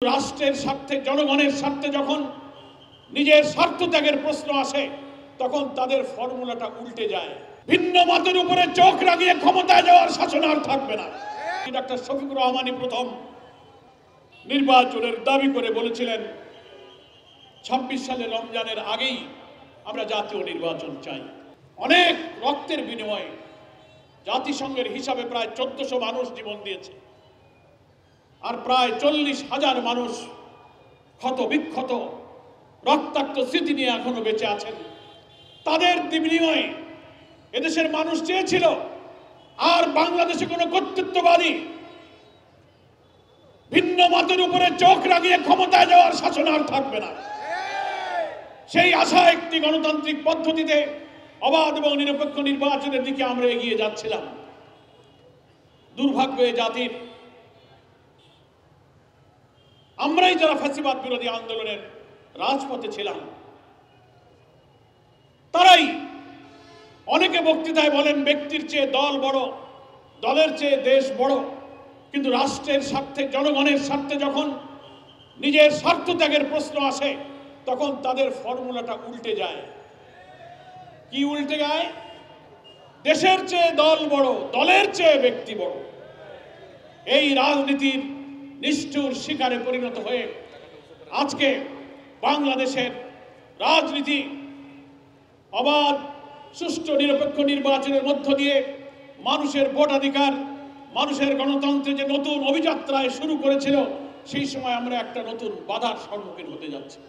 রাষ্ট্রের স্বার্থে, জনগণের স্বার্থে যখন নিজের স্বার্থ ত্যাগের প্রশ্ন আসে, তখন তাদের ফর্মুলাটা উল্টে যায়। ভিন্ন মতের উপরে চোখ রাখিয়ে ক্ষমতায় যাওয়ার শাসন আর থাকবে না। ডক্টর শফিকুর রহমানই প্রথম নির্বাচনের দাবি করে বলেছিলেন 26 সালে রমজানের আগেই আমরা জাতীয় নির্বাচন চাই। অনেক রক্তের বিনিময়ে জাতিসংঘের হিসাবে প্রায় 1400 মানুষ জীবন দিয়েছে, আর প্রায় 40,000 মানুষ ক্ষত বিক্ষত রক্তাক্ত স্মৃতি নিয়ে এখনো বেঁচে আছেন। তাদের বিনিময়ে এদেশের মানুষ চেয়েছিল আর বাংলাদেশে কোনো কর্তৃত্ববাদী ভিন্ন মতের উপরে চোখ রাখিয়ে ক্ষমতায় যাওয়ার শাসন আর থাকবে না। সেই আশা একটি গণতান্ত্রিক পদ্ধতিতে অবাধ এবং নিরপেক্ষ নির্বাচনের দিকে আমরা এগিয়ে যাচ্ছিলাম। দুর্ভাগ্য এ জাতির, আমরাই যারা ফ্যাসিবাদ বিরোধী আন্দোলনের রাজপথে ছিলাম, তারাই অনেকে বক্তৃতায় বলেন ব্যক্তির চেয়ে দল বড়, দলের চেয়ে দেশ বড়, কিন্তু রাষ্ট্রের স্বার্থে, জনগণের স্বার্থে যখন নিজের স্বার্থ ত্যাগের প্রশ্ন আসে, তখন তাদের ফর্মুলাটা উল্টে যায়। কি উল্টে যায়? দেশের চেয়ে দল বড়, দলের চেয়ে ব্যক্তি বড়। এই রাজনীতির নিষ্ঠুর শিকারে পরিণত হয়ে আজকে বাংলাদেশের রাজনীতি অবাধ, সুষ্ঠু, নিরপেক্ষ নির্বাচনের মধ্য দিয়ে মানুষের ভোটাধিকার, মানুষের গণতন্ত্রে যে নতুন অভিযাত্রায় শুরু করেছিল, সেই সময় আমরা একটা নতুন বাধার সম্মুখীন হতে যাচ্ছি।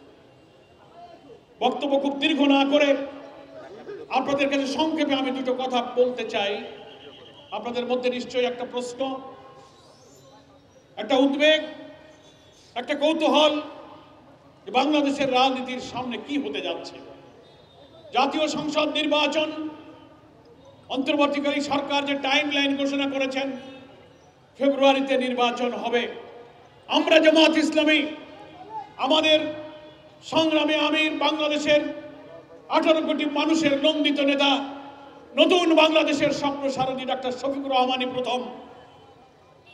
বক্তব্য খুব দীর্ঘ না করে আপনাদের কাছে সংক্ষেপে আমি দুটো কথা বলতে চাই। আপনাদের মধ্যে নিশ্চয়ই একটা প্রশ্ন, একটা উদ্বেগ, একটা কৌতূহল যে বাংলাদেশের রাজনীতির সামনে কি হতে যাচ্ছে। জাতীয় সংসদ নির্বাচন, অন্তর্বর্তীকালীন সরকার যে টাইম লাইন ঘোষণা করেছেন, ফেব্রুয়ারিতে নির্বাচন হবে। আমরা জামাত ইসলামী আমাদের সংগ্রামে আমির, বাংলাদেশের 18 কোটি মানুষের নন্দিত নেতা, নতুন বাংলাদেশের স্বপ্ন সারথী ডক্টর শফিকুর রহমানই প্রথম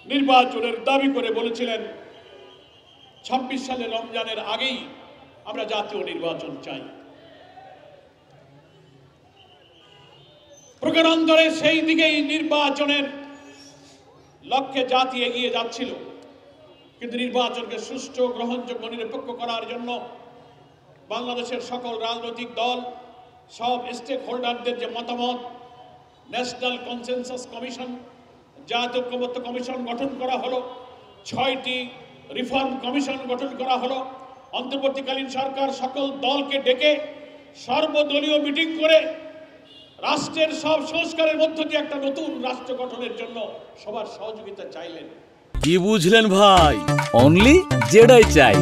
নির্বাচনের দাবি করে বলেছিলেন 26 সালে রমজানের আগেই আমরা জাতীয় নির্বাচন চাই। প্রকারান্তরে সেই দিকেই নির্বাচনের লক্ষ্যে জাতি এগিয়ে যাচ্ছিল, কিন্তু নির্বাচনকে সুষ্ঠু, গ্রহণযোগ্য, নিরপেক্ষ করার জন্য বাংলাদেশের সকল রাজনৈতিক দল, সব স্টেক হোল্ডারদের যে মতামত, ন্যাশনাল কনসেনসাস কমিশন, জাতীয় ঐক্যমত্য কমিশন গঠন করা হলো, 6টি রিফর্ম কমিশন গঠন করা হলো। অন্তর্বর্তীকালীন সরকার সকল দলকে ডেকে সর্বদলীয় মিটিং করে রাষ্ট্রের সব সংস্কারের মধ্য দিয়ে একটা নতুন রাষ্ট্র গঠনের জন্য সবার সহযোগিতা চাইলেন। কি বুঝলেন ভাই? অনলি যেটাই চাই।